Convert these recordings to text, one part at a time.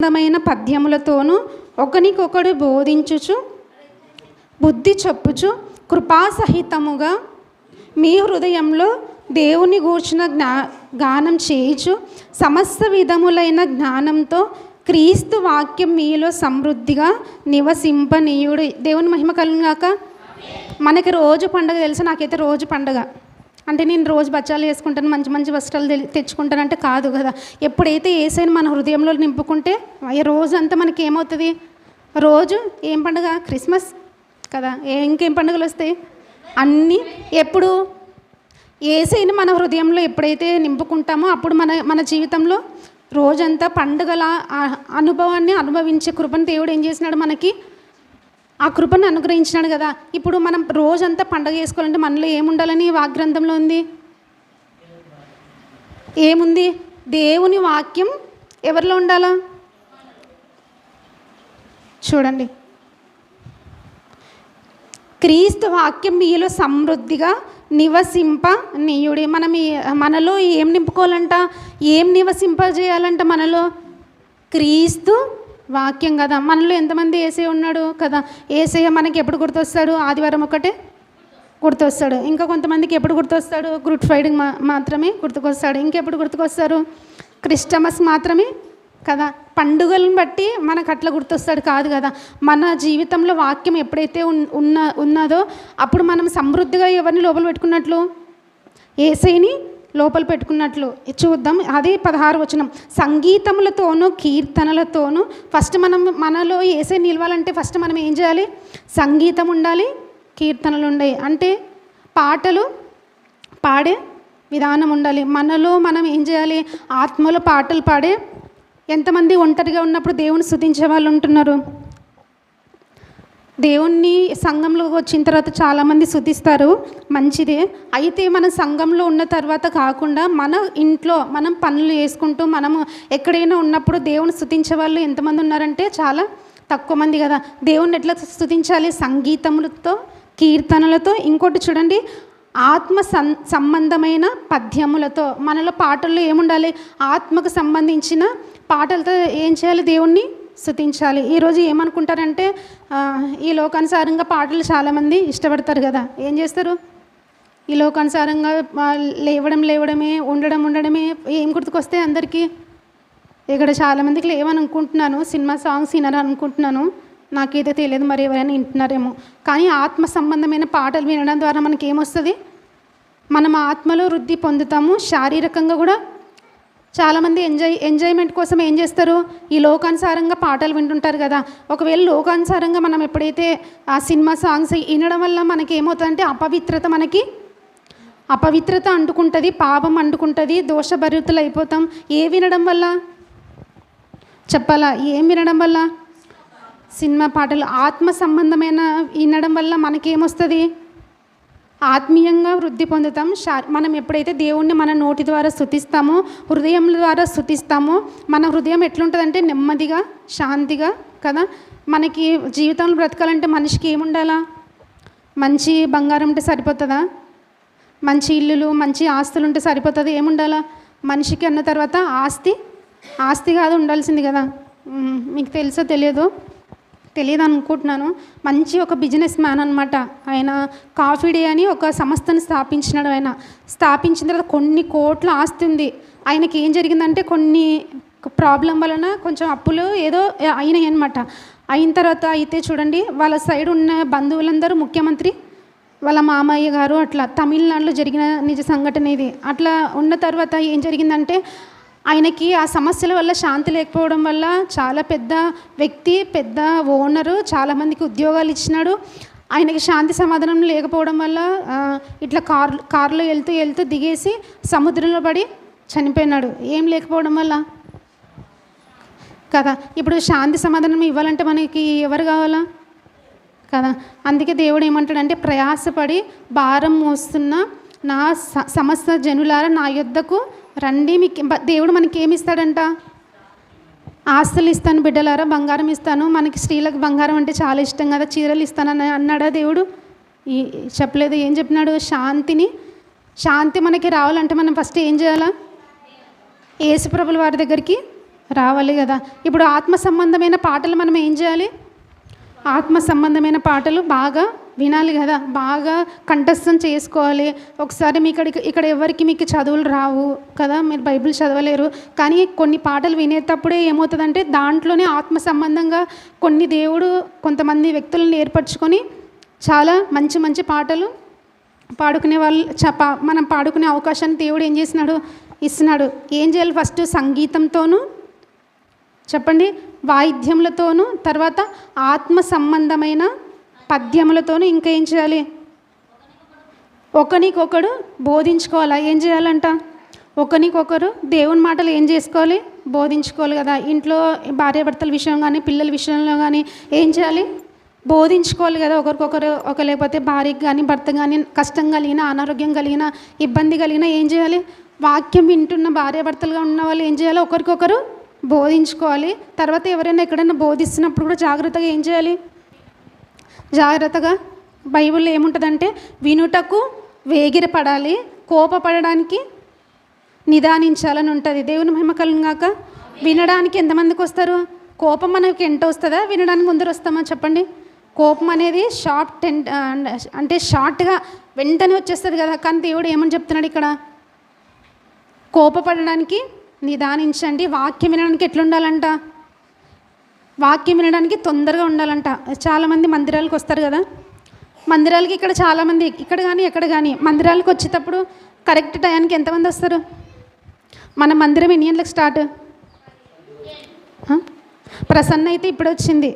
అందమైన పద్యములతోనూ ఒకనికొకడు బోధించుచు బుద్ధి చెప్పుచు కృపాసహితముగా మీ హృదయంలో దేవుని గూర్చిన గానం చేయుచు సమస్త విధములైన జ్ఞానంతో క్రీస్తు వాక్యం మీలో సమృద్ధిగా నివసింపనీయుడు. దేవుని మహిమ కలుగుగాక. మనకి రోజు పండుగ తెలుసు. నాకైతే రోజు పండుగ అంటే నేను రోజు బచ్చాలు వేసుకుంటాను, మంచి మంచి వస్త్రాలు తెచ్చుకుంటానంటే కాదు కదా. ఎప్పుడైతే యేసయ్యను మన హృదయంలో నింపుకుంటే రోజంతా మనకి ఏమవుతుంది? రోజు ఏం పండుగ? క్రిస్మస్ కదా. ఇంకేం పండుగలు వస్తాయి? అన్నీ. ఎప్పుడు యేసయ్యను మన హృదయంలో ఎప్పుడైతే నింపుకుంటామో అప్పుడు మన జీవితంలో రోజంతా పండుగల అనుభవాన్ని అనుభవించే కృపను దేవుడు ఏం చేసినాడు? మనకి ఆ కృపను అనుగ్రహించినాడు కదా. ఇప్పుడు మనం రోజంతా పండుగ చేసుకోవాలంటే మనలో ఏముండాలని వాగ్రంథంలో ఉంది? ఏముంది? దేవుని వాక్యం ఎవరిలో ఉండాలా? చూడండి, క్రీస్తు వాక్యం మీలో సమృద్ధిగా నివసింపనీయుడి. మనలో ఏం నింపుకోవాలంట? ఏం నివసింపజేయాలంట? మనలో క్రీస్తు వాక్యం కదా. మనలో ఎంతమంది యేసయ్య ఉన్నాడు కదా. యేసయ్య మనకి ఎప్పుడు గుర్తొస్తాడు? ఆదివారం ఒకటే గుర్తొస్తాడు. ఇంకా కొంతమందికి ఎప్పుడు గుర్తొస్తాడు? గుడ్ ఫ్రైడే మాత్రమే గుర్తుకొస్తాడు. ఇంకెప్పుడు గుర్తుకొస్తారు? క్రిస్టమస్ మాత్రమే కదా. పండుగలను బట్టి మనకు అట్లా గుర్తొస్తాడు కాదు కదా. మన జీవితంలో వాక్యం ఎప్పుడైతే ఉన్నదో అప్పుడు మనం సమృద్ధిగా ఎవరిని లోపల పెట్టుకున్నట్లు? యేసయ్యని లోపల పెట్టుకున్నట్లు. చూద్దాం. అదే 16 వచనం. సంగీతములతోనూ కీర్తనలతోనూ. ఫస్ట్ మనలో యేసయ్య నిలవాలంటే ఫస్ట్ మనం ఏం చేయాలి? సంగీతం ఉండాలి, కీర్తనలు ఉండాలి. అంటే పాటలు పాడే విధానం ఉండాలి. మనలో మనం ఏం చేయాలి? ఆత్మలో పాటలు పాడే. ఎంతమంది ఒంటరిగా ఉన్నప్పుడు దేవుని స్తుతించే వాళ్ళు ఉంటున్నారు? దేవుణ్ణి సంఘంలోకి వచ్చిన తర్వాత చాలామంది స్తుతిస్తారు, మంచిదే. అయితే మన సంఘంలో ఉన్న తర్వాత కాకుండా మన ఇంట్లో మనం పనులు చేసుకుంటూ మనము ఎక్కడైనా ఉన్నప్పుడు దేవుని స్తుతించే వాళ్ళు ఎంతమంది ఉన్నారంటే చాలా తక్కువ మంది కదా. దేవుణ్ణి ఎట్లా స్తుతించాలి? సంగీతములతో, కీర్తనలతో. ఇంకోటి చూడండి, ఆత్మ సంబంధమైన పద్యములతో. మనలో పాటల్లో ఏముండాలి? ఆత్మకు సంబంధించిన పాటలతో ఏం చేయాలి? దేవుణ్ణి స్తుతించాలి. ఈరోజు ఏమనుకుంటారంటే ఈ లోకానుసారంగా పాటలు చాలామంది ఇష్టపడతారు కదా. ఏం చేస్తారు? ఈ లోకానుసారంగా లేవడమే, ఉండడమే. ఏం గుర్తుకొస్తే అందరికీ? ఇక్కడ చాలామందికి లేవని అనుకుంటున్నాను, సినిమా సాంగ్స్ వినరు అనుకుంటున్నాను. నాకైతే తెలియదు, మరి ఎవరైనా వింటున్నారేమో. కానీ ఆత్మ సంబంధమైన పాటలు వినడం ద్వారా మనకి ఏమొస్తుంది? మనం ఆత్మలో వృద్ధి పొందుతాము. శారీరకంగా కూడా చాలామంది ఎంజాయ్మెంట్ కోసం ఏం చేస్తారు? ఈ లోకానుసారంగా పాటలు వింటుంటారు కదా. ఒకవేళ లోకానుసారంగా మనం ఎప్పుడైతే ఆ సినిమా సాంగ్స్ వినడం వల్ల మనకి ఏమవుతుందంటే అపవిత్రత అంటుకుంటుంది, పాపం అంటుకుంటుంది, దోషభరితులు అయిపోతాం. ఏ వినడం వల్ల చెప్పాలా? ఏం వినడం వల్ల? సినిమా పాటలు. ఆత్మ సంబంధమైన వినడం వల్ల మనకేమొస్తుంది? ఆత్మీయంగా వృద్ధి పొందుతాం. మనం ఎప్పుడైతే దేవుణ్ణి మన నోటి ద్వారా స్తుతిస్తామో, హృదయం ద్వారా స్తుతిస్తామో, మన హృదయం ఎట్లుంటుందంటే నెమ్మదిగా, శాంతిగా కదా. మనకి జీవితంలో బ్రతకాలంటే మనిషికి ఏముండాలా? మంచి బంగారం ఉంటే సరిపోతుందా? మంచి ఇల్లులు, మంచి ఆస్తులు ఉంటే సరిపోతుంది? ఏముండాలా మనిషికి అన్న తర్వాత? ఆస్తి కాదు ఉండాల్సింది కదా. మీకు తెలుసో తెలియదు అనుకుంటున్నాను. మంచి ఒక బిజినెస్ మ్యాన్ అనమాట. ఆయన కాఫీ డే అని ఒక సంస్థను స్థాపించినాడు. ఆయన స్థాపించిన తర్వాత కొన్ని కోట్ల ఆస్తి ఉంది. ఆయనకి ఏం జరిగిందంటే కొన్ని ప్రాబ్లం వలన కొంచెం అప్పులు ఏదో అయినాయి అనమాట. అయిన తర్వాత అయితే చూడండి, వాళ్ళ సైడ్ ఉన్న బంధువులందరూ ముఖ్యమంత్రి, వాళ్ళ మామయ్య గారు, అట్లా తమిళనాడులో జరిగిన నిజ సంఘటన ఇది. అట్లా ఉన్న తర్వాత ఏం జరిగిందంటే ఆయనకి ఆ సమస్యల వల్ల శాంతి లేకపోవడం వల్ల చాలా పెద్ద వ్యక్తి, పెద్ద ఓనరు, చాలామందికి ఉద్యోగాలు ఇచ్చినాడు. ఆయనకి శాంతి సమాధానం లేకపోవడం వల్ల ఇట్లా కారులో వెళ్తూ దిగేసి సముద్రంలో పడి చనిపోయినాడు. ఏం లేకపోవడం వల్ల కదా. ఇప్పుడు శాంతి సమాధానం ఇవ్వాలంటే మనకి ఎవరు కావాలా కదా. అందుకే దేవుడు ఏమంటాడంటే, ప్రయాసపడి భారం మోస్తున్న నా సమస్త జనులారా నా యొద్దకు రండి. దేవుడు మనకి ఏమి ఇస్తాడంట? ఆస్తులు ఇస్తాను బిడ్డలారా, బంగారం ఇస్తాను. మనకి స్త్రీలకు బంగారం అంటే చాలా ఇష్టం కదా. చీరలు ఇస్తానని అన్నాడా దేవుడు? చెప్పలేదు. ఏం చెప్పినాడు? శాంతి మనకి రావాలంటే మనం ఫస్ట్ ఏం చేయాలా? యేసుప్రభుల వారి దగ్గరికి రావాలి కదా. ఇప్పుడు ఆత్మ సంబంధమైన పాటలు మనం ఏం చేయాలి? ఆత్మ సంబంధమైన పాటలు బాగా వినాలి కదా, బాగా కంఠస్థం చేసుకోవాలి. ఒకసారి ఇక్కడ ఎవరికి మీకు చదువులు రావు కదా, మీరు బైబిల్ చదవలేరు, కానీ కొన్ని పాటలు వినేటప్పుడే ఏమవుతుందంటే దాంట్లోనే ఆత్మ సంబంధంగా కొన్ని దేవుడు కొంతమంది వ్యక్తులను ఏర్పరచుకొని చాలా మంచి మంచి పాటలు పాడుకునే వాళ్ళు మనం పాడుకునే అవకాశాన్ని దేవుడు ఏం చేసినాడు, ఇస్తున్నాడు. ఏం చేయాలి? ఫస్ట్ సంగీతంతోనూ చెప్పండి, వాయిద్యములతోనూ, తర్వాత ఆత్మ సంబంధమైన పద్యములతోనూ, ఇంకా ఏం చేయాలి? ఒకరికొకడు బోధించుకోవాలా. ఏం చేయాలంట? ఒకరికొకరు దేవుని మాటలు ఏం చేసుకోవాలి? బోధించుకోవాలి కదా. ఇంట్లో భార్యాభర్తల విషయం కానీ పిల్లల విషయంలో కానీ ఏం చేయాలి? బోధించుకోవాలి కదా ఒకరికొకరు. లేకపోతే భార్యకి కానీ భర్త కానీ కష్టం కలిగిన, అనారోగ్యం కలిగిన, ఇబ్బంది కలిగిన ఏం చేయాలి? వాక్యం వింటున్న భార్యాభర్తలుగా ఉన్న వాళ్ళు ఏం చేయాలి? ఒకరికొకరు బోధించుకోవాలి. తర్వాత ఎవరైనా ఎక్కడైనా బోధిస్తున్నప్పుడు కూడా జాగ్రత్తగా ఏం చేయాలి? జాగ్రత్తగా బైబిల్లో ఏముంటుందంటే వినుటకు వేగిరపడాలి, కోపపడడానికి నిదానించాలని ఉంటుంది. దేవుని మహిమ కలుగాక. వినడానికి ఎంతమందికి వస్తారు? కోపం మనకి ఎంత వస్తుందా? వినడానికి ముందర వస్తామా చెప్పండి? కోపం అనేది అంటే షార్ట్గా వెంటనే వచ్చేస్తుంది కదా. కానీ దేవుడు ఏమని చెప్తున్నాడు ఇక్కడ? కోపపడడానికి నిదానించండి. వాక్యం వినడానికి ఎట్లా ఉండాలంట? వాక్యం వినడానికి తొందరగా ఉండాలంట. చాలామంది మందిరాలకు వస్తారు కదా, మందిరాలకి ఇక్కడ చాలామంది ఇక్కడ కానీ ఎక్కడ కానీ మందిరాలకు వచ్చేటప్పుడు కరెక్ట్ టైంకి ఎంతమంది వస్తారు? మన మందిరం ఎన్ని గంటలకు స్టార్ట్? ప్రసన్న అయితే ఇప్పుడు వచ్చింది.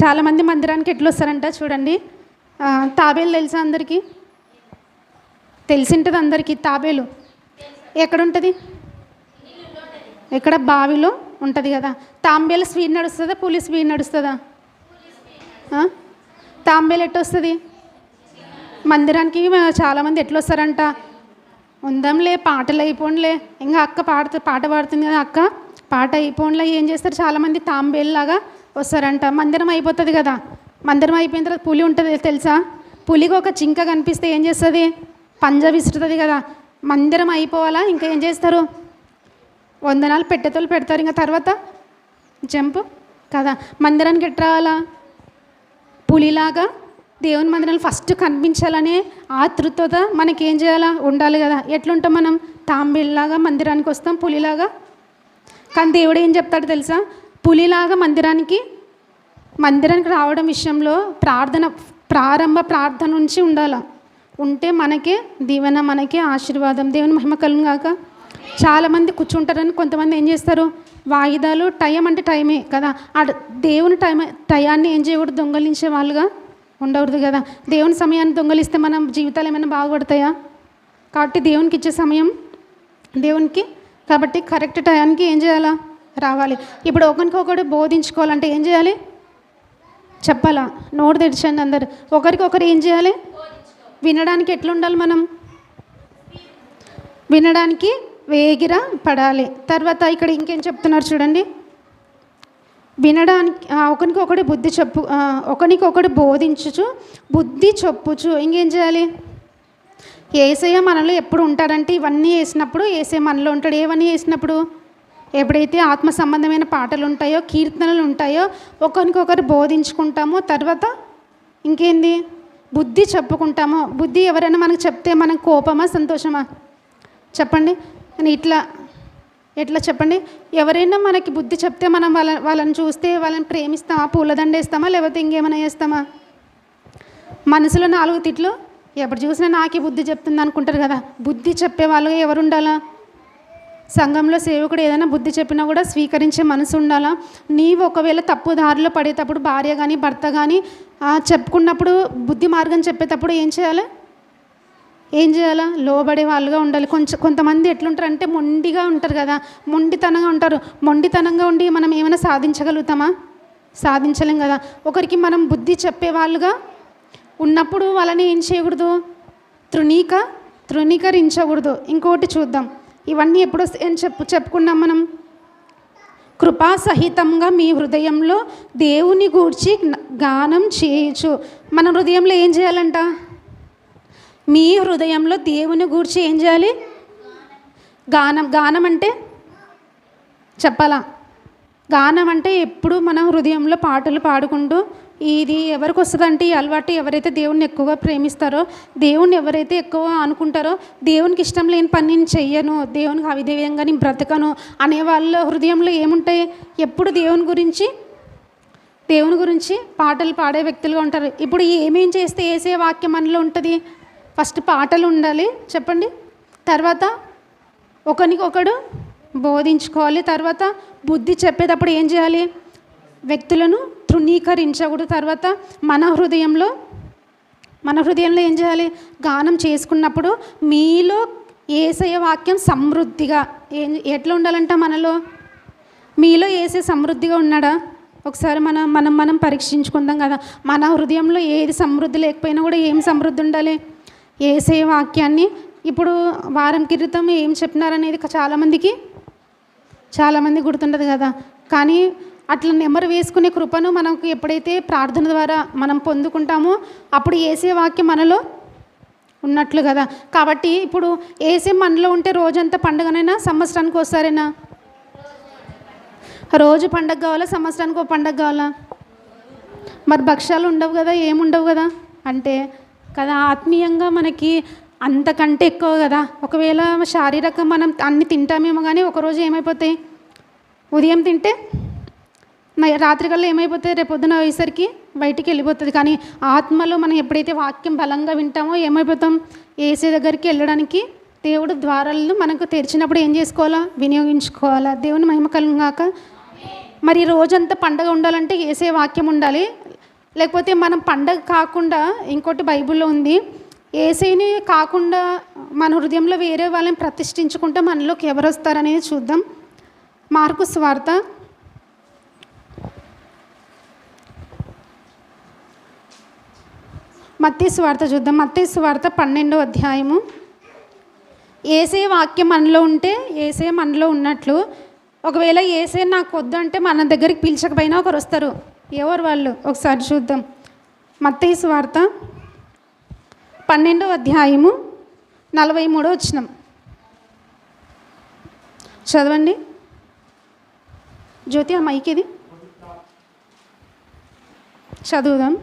చాలామంది మందిరానికి ఎట్లా వస్తారంట చూడండి. తాబేలు తెలుసా అందరికీ? తెలిసింటుంది అందరికీ. తాబేలు ఎక్కడ ఉంటుంది? ఎక్కడ? బావిలో ఉంటుంది కదా. తాంబేలు స్పీడ్ నడుస్తుందా, పులి స్పీడ్ నడుస్తుందా? తాంబేలు ఎట్లా వస్తుంది? మందిరానికి చాలామంది ఎట్లా వస్తారంట? ఉందాంలే, పాటలు అయిపోన్లే, ఇంకా అక్క పాట పాడుతుంది కదా, అక్క పాట అయిపోన్లే, ఏం చేస్తారు చాలామంది తాంబేలులాగా వస్తారంట. మందిరం అయిపోతుంది కదా, మందిరం అయిపోయిన తర్వాత పులి ఉంటుంది తెలుసా? పులికి ఒక జింక కనిపిస్తే ఏం చేస్తుంది? పంజా విసురుతుంది కదా. మందిరం అయిపోవాలా, ఇంకా ఏం చేస్తారు? వందనాలు పెట్టెతోలు పెడతారు, ఇంకా తర్వాత జంపు కదా. మందిరానికి ఎట్లా రావాలా? పులిలాగా దేవుని మందిరాలు ఫస్ట్ కనిపించాలనే ఆతృతత మనకి ఏం చేయాలా? ఉండాలి కదా. ఎట్లుంటాం మనం? తాంబేలులాగా మందిరానికి వస్తాం, పులిలాగా. కానీ దేవుడు ఏం చెప్తాడు తెలుసా? పులిలాగా మందిరానికి రావడం విషయంలో ప్రారంభ ప్రార్థన నుంచి ఉండాలి. ఉంటే మనకే దీవెన, మనకే ఆశీర్వాదం. దేవుని మహిమ కలుగాక. చాలామంది కూర్చుంటారని కొంతమంది ఏం చేస్తారు? వాయిదాలు. టైం అంటే టైమే కదా. దేవుని టయాన్ని ఏం చేయకూడదు? దొంగలించే వాళ్ళుగా ఉండకూడదు కదా. దేవుని సమయాన్ని దొంగలిస్తే మనం జీవితాలు ఏమైనా బాగుపడతాయా? కాబట్టి దేవునికి ఇచ్చే సమయం దేవునికి, కాబట్టి కరెక్ట్ టయానికి ఏం చేయాలా? రావాలి. ఇప్పుడు ఒకరికొకరు బోధించుకోవాలంటే ఏం చేయాలి? చెప్పాలా? నోరు తెరిచండి అందరు. ఒకరికొకరు ఏం చేయాలి? వినడానికి ఎట్లా ఉండాలి? మనం వినడానికి వేగిర పడాలి. తర్వాత ఇక్కడ ఇంకేం చెప్తున్నారు చూడండి. వినడానికి ఒకరికొకడు బోధించుచు బుద్ధి చెప్పుచు. ఇంకేం చేయాలి? యేసయ్య మనలో ఎప్పుడు ఉంటాడంటే ఇవన్నీ వేసినప్పుడు యేసయ్య మనలో ఉంటాడు. ఏవన్నీ వేసినప్పుడు? ఎప్పుడైతే ఆత్మ సంబంధమైన పాటలు ఉంటాయో, కీర్తనలు ఉంటాయో, ఒకరికొకరు బోధించుకుంటామో, తర్వాత ఇంకేంది? బుద్ధి చెప్పుకుంటామో. బుద్ధి ఎవరైనా మనకు చెప్తే మనకు కోపమా, సంతోషమా? చెప్పండి. ఎట్లా చెప్పండి? ఎవరైనా మనకి బుద్ధి చెప్తే మనం వాళ్ళని చూస్తే వాళ్ళని ప్రేమిస్తామా, పూలదండ వేస్తామా, లేకపోతే ఇంకేమైనా చేస్తామా? మనసులో 4 తిట్లు ఎప్పుడు చూసినా నాకే బుద్ధి చెప్తుంది అనుకుంటారు కదా. బుద్ధి చెప్పే వాళ్ళగా ఎవరు ఉండాలా? సంఘంలో సేవకుడు ఏదైనా బుద్ధి చెప్పినా కూడా స్వీకరించే మనసు ఉండాలా. నీవు ఒకవేళ తప్పు దారిలో పడేటప్పుడు భార్య కానీ భర్త కానీ చెప్పుకున్నప్పుడు, బుద్ధి మార్గం చెప్పేటప్పుడు ఏం చేయాలా? లోబడే వాళ్ళుగా ఉండాలి. కొంతమంది ఎట్లుంటారంటే మొండిగా ఉంటారు కదా, మొండితనంగా ఉంటారు. మొండితనంగా ఉండి మనం ఏమైనా సాధించగలుగుతామా? సాధించలేం కదా. ఒకరికి మనం బుద్ధి చెప్పే వాళ్ళుగా ఉన్నప్పుడు వాళ్ళని ఏం చేయకూడదు? తృణీకరించకూడదు. ఇంకోటి చూద్దాం. ఇవన్నీ ఎప్పుడు చెప్పుకున్నాం మనం? కృపాసహితంగా మీ హృదయంలో దేవుని గూర్చి గానం చేయొచ్చు. మన హృదయంలో ఏం చేయాలంట? మీ హృదయంలో దేవుని గూర్చి ఏం చేయాలి? గానం అంటే చెప్పాలా? గానం అంటే ఎప్పుడు మన హృదయంలో పాటలు పాడుకుంటూ, ఇది ఎవరికి వస్తుందంటే ఈ అలవాటు, ఎవరైతే దేవుణ్ణి ఎక్కువగా ప్రేమిస్తారో, దేవుణ్ణి ఎవరైతే ఎక్కువ అనుకుంటారో, దేవునికి ఇష్టం లేని పని నేను చెయ్యను, దేవునికి అవిధేయంగా నేను బ్రతకను అనే వాళ్ళ హృదయంలో ఏముంటాయి? ఎప్పుడు దేవుని గురించి పాటలు పాడే వ్యక్తులుగా ఉంటారు. ఇప్పుడు ఏమేం చేస్తే ఏసే వాక్యం మనలో ఉంటుంది? ఫస్ట్ పాటలు ఉండాలి, చెప్పండి. తర్వాత ఒకరికొకడు బోధించుకోవాలి. తర్వాత బుద్ధి చెప్పేటప్పుడు ఏం చేయాలి? వ్యక్తులను తృణీకరించకూడదు. తర్వాత మన హృదయంలో ఏం చేయాలి? గానం చేసుకున్నప్పుడు మీలో యేసయ్య వాక్యం సమృద్ధిగా ఎట్లా ఉండాలంట? మీలో యేసే సమృద్ధిగా ఉన్నాడా? ఒకసారి మనం పరీక్షించుకుందాం కదా. మన హృదయంలో ఏది సమృద్ధి లేకపోయినా కూడా ఏం సమృద్ధి ఉండాలి? యేసయ్య వాక్యాన్ని. ఇప్పుడు వారం క్రితం ఏం చెప్పినారనేది చాలామంది గుర్తుండదు కదా. కానీ అట్లా నెమరు వేసుకునే కృపను మనకు ఎప్పుడైతే ప్రార్థన ద్వారా మనం పొందుకుంటామో అప్పుడు యేసే వాక్యం మనలో ఉన్నట్లు కదా. కాబట్టి ఇప్పుడు యేసే మనలో ఉంటే రోజంతా పండుగనైనా, సంవత్సరానికి ఒకసారైనా? రోజు పండగ కావాలా? సంవత్సరానికి ఒక పండగ కావాలా? మరి భక్ష్యాలు ఉండవు కదా, ఏముండవు కదా. అంటే కదా ఆత్మీయంగా మనకి అంతకంటే ఎక్కువ కదా. ఒకవేళ శారీరకంగా మనం అన్ని తింటామేమో, కానీ ఒకరోజు ఏమైపోతాయి? ఉదయం తింటే రాత్రికల్లా ఏమైపోతాయి? రేపొద్దున అయ్యేసరికి బయటికి వెళ్ళిపోతుంది. కానీ ఆత్మలో మనం ఎప్పుడైతే వాక్యం బలంగా వింటామో ఏమైపోతాం? యేసే దగ్గరికి వెళ్ళడానికి దేవుడు ద్వారాలను మనకు తెరిచినప్పుడు ఏం చేసుకోవాలా? వినియోగించుకోవాలా. దేవుని మహిమ కలుగాక. మరి రోజంతా పండగ ఉండాలంటే యేసే వాక్యం ఉండాలి. లేకపోతే మనం పండగ కాకుండా ఇంకోటి బైబిల్లో ఉంది, యేసేని కాకుండా మన హృదయంలో వేరే వాళ్ళని ప్రతిష్ఠించుకుంటే మనలోకి ఎవరు వస్తారనేది చూద్దాం. మార్కు సువార్త 12వ అధ్యాయము. యేసే వాక్యం మనలో ఉంటే యేసే మనలో ఉన్నట్లు. ఒకవేళ యేసే నాకు వద్దు అంటే మన దగ్గరికి పిలిచకపోయినా ఒకరు వస్తారు. ఎవరు వాళ్ళు? ఒకసారి చూద్దాం. మత్తయి సువార్త 12వ అధ్యాయము 43వ వచనం చదవండి. జ్యోతి, ఆ మైక్ ఇది చదువుదాం.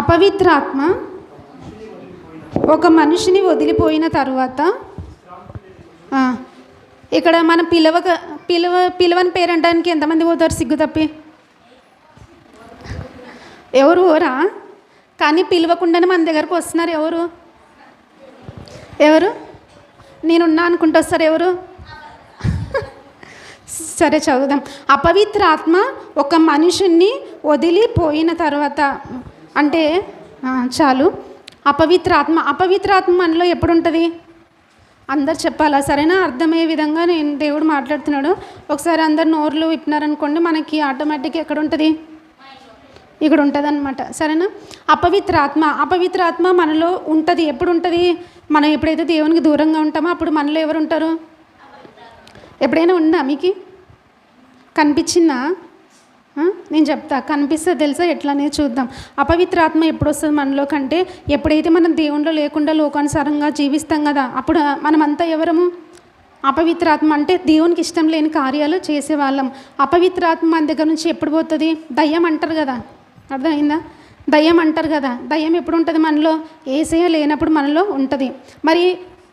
అపవిత్రాత్మ ఒక మనిషిని వదిలిపోయిన తరువాత, ఇక్కడ మనం పిలవని పేరంటానికి ఎంతమంది పోతారు సిగ్గు తప్పి? ఎవరు ఓరా? కానీ పిలవకుండానే మన దగ్గరకు వస్తున్నారు. ఎవరు? నేనున్నా అనుకుంటూ వస్తారు. ఎవరు? సరే చదువుదాం. అపవిత్రాత్మ ఒక మనుషుణ్ణి వదిలిపోయిన తర్వాత అంటే చాలు. అపవిత్రాత్మ మనలో ఎప్పుడు ఉంటుంది? అందరు చెప్పాలా? సరేనా? అర్థమయ్యే విధంగా దేవుడు మాట్లాడుతున్నాడు. ఒకసారి అందరు నోర్లు విప్పినారనుకోండి, మనకి ఆటోమేటిక్గా ఎక్కడ ఉంటుంది? ఇక్కడ ఉంటుంది అనమాట. సరేనా? అపవిత్రాత్మ మనలో ఉంటుంది. ఎప్పుడు ఉంటుంది? మనం ఎప్పుడైతే దేవునికి దూరంగా ఉంటామో అప్పుడు మనలో ఎవరు ఉంటారు? ఎప్పుడైనా ఉందా? మీకు కనిపించిందా? నేను చెప్తా, కనిపిస్తే తెలుసా ఎట్లా అనేది చూద్దాం. అపవిత్రాత్మ ఎప్పుడు వస్తుంది మనలో కంటే? ఎప్పుడైతే మనం దేవునిలో లేకుండా లోకానుసారంగా జీవిస్తాం కదా, అప్పుడు మనమంతా ఎవరము? అపవిత్రాత్మ అంటే దేవునికి ఇష్టం లేని కార్యాలు చేసేవాళ్ళం. అపవిత్రాత్మ మన దగ్గర నుంచి ఎప్పుడు పోతుంది? దయ్యం అంటారు కదా, అర్థమైందా? దయ్యం అంటారు కదా. దయ్యం ఎప్పుడు ఉంటుంది మనలో? యేసయ్య లేనప్పుడు మనలో ఉంటుంది. మరి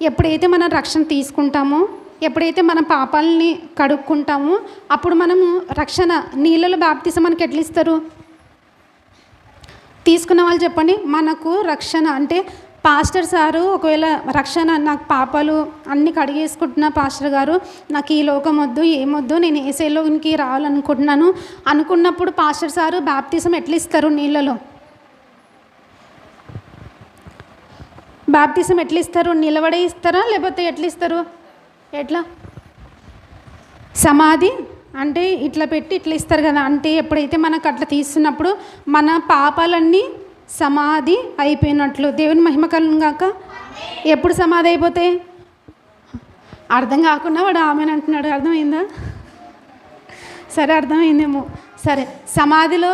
ఎప్పుడైతే మనం రక్షణ తీసుకుంటామో, ఎప్పుడైతే మనం పాపాలని కడుక్కుంటామో అప్పుడు మనము రక్షణ నీళ్ళలో బాప్తిసం మనకి ఎట్లా ఇస్తారు? తీసుకున్న వాళ్ళు చెప్పండి. మనకు రక్షణ అంటే పాస్టర్ సారు ఒకవేళ రక్షణ, నాకు పాపాలు అన్నీ కడిగేసుకుంటున్నా పాస్టర్ గారు, నాకు ఈ లోకం వద్దు, ఏమొద్దు, నేను యేసయ్యలోకి రావాలనుకుంటున్నాను అనుకున్నప్పుడు పాస్టర్ సారు బాప్తిసం ఎట్లా ఇస్తారు? నీళ్ళలో బాప్తిసం ఎట్లా ఇస్తారు? నిలబడే ఇస్తారా లేకపోతే ఎట్లా ఇస్తారు? ఎట్లా? సమాధి అంటే ఇట్లా పెట్టి ఇట్లా ఇస్తారు కదా. అంటే ఎప్పుడైతే మనకు అట్లా తీస్తున్నప్పుడు మన పాపాలన్నీ సమాధి అయిపోయినట్లు. దేవుని మహిమ కలుగాక. ఎప్పుడు సమాధి అయిపోతాయి? అర్థం కాకుండా వాడు ఆమెను అంటున్నాడు. అర్థమైందా? సరే, అర్థమైందేమో. సరే, సమాధిలో